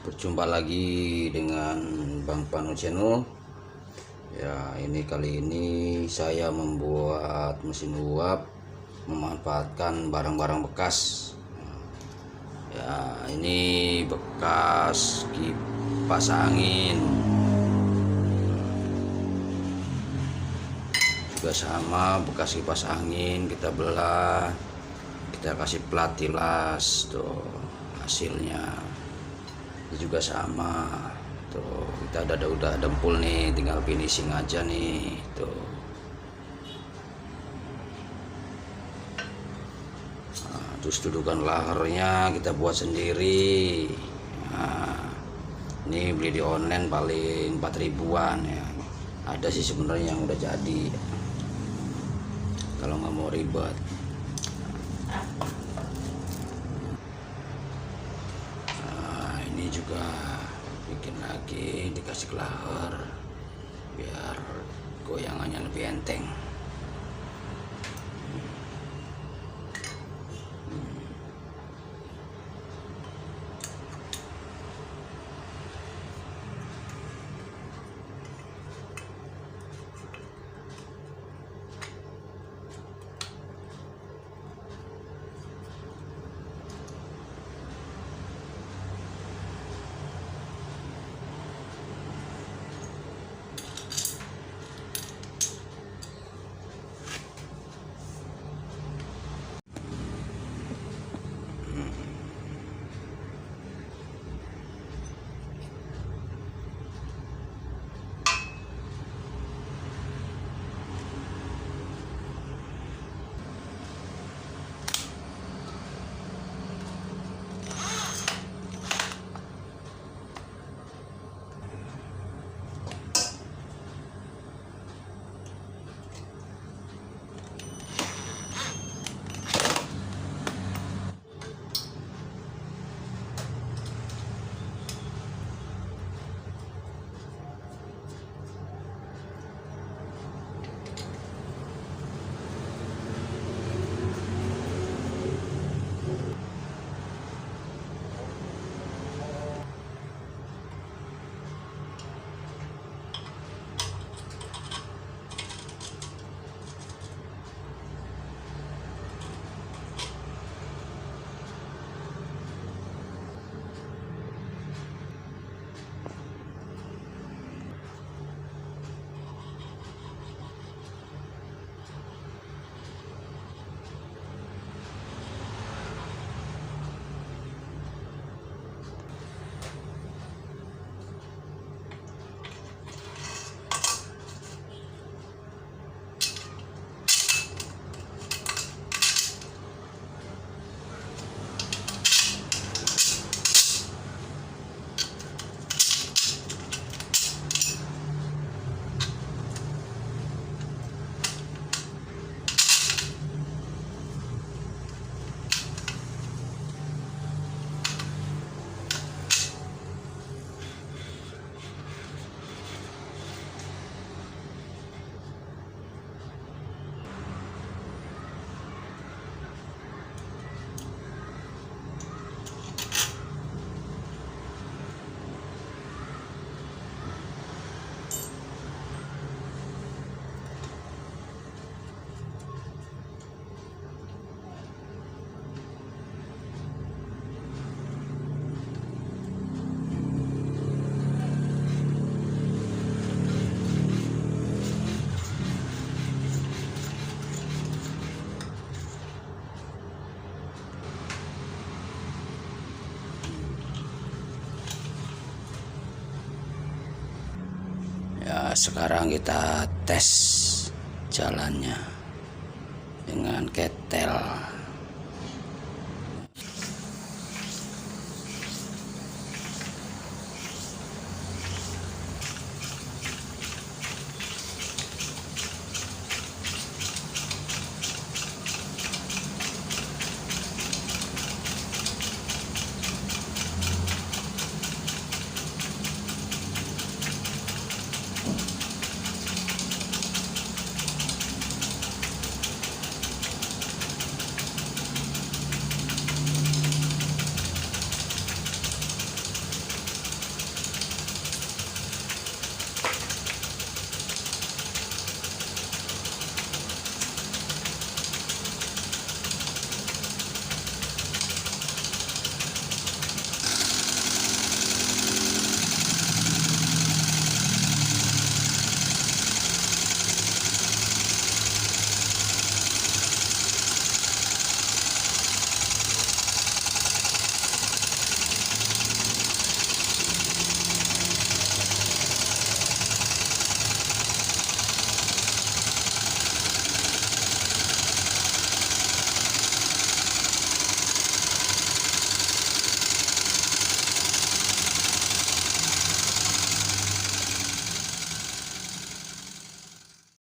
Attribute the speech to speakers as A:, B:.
A: Berjumpa lagi dengan Bang Panu Channel. Ya, kali ini saya membuat mesin uap memanfaatkan barang-barang bekas. Ya, ini bekas kipas angin. Juga sama, bekas kipas angin kita belah, kita kasih plat tilas tuh hasilnya. Ini juga sama tuh, kita udah dempul nih, tinggal finishing aja nih tuh. Nah, terus dudukan lahernya kita buat sendiri. Nah, ini beli di online paling 4 ribuan ya. Ada sih sebenarnya yang udah jadi kalau nggak mau ribet. Juga bikin lagi, dikasih laher biar goyangannya lebih enteng. Ya, sekarang kita tes jalannya dengan ketel.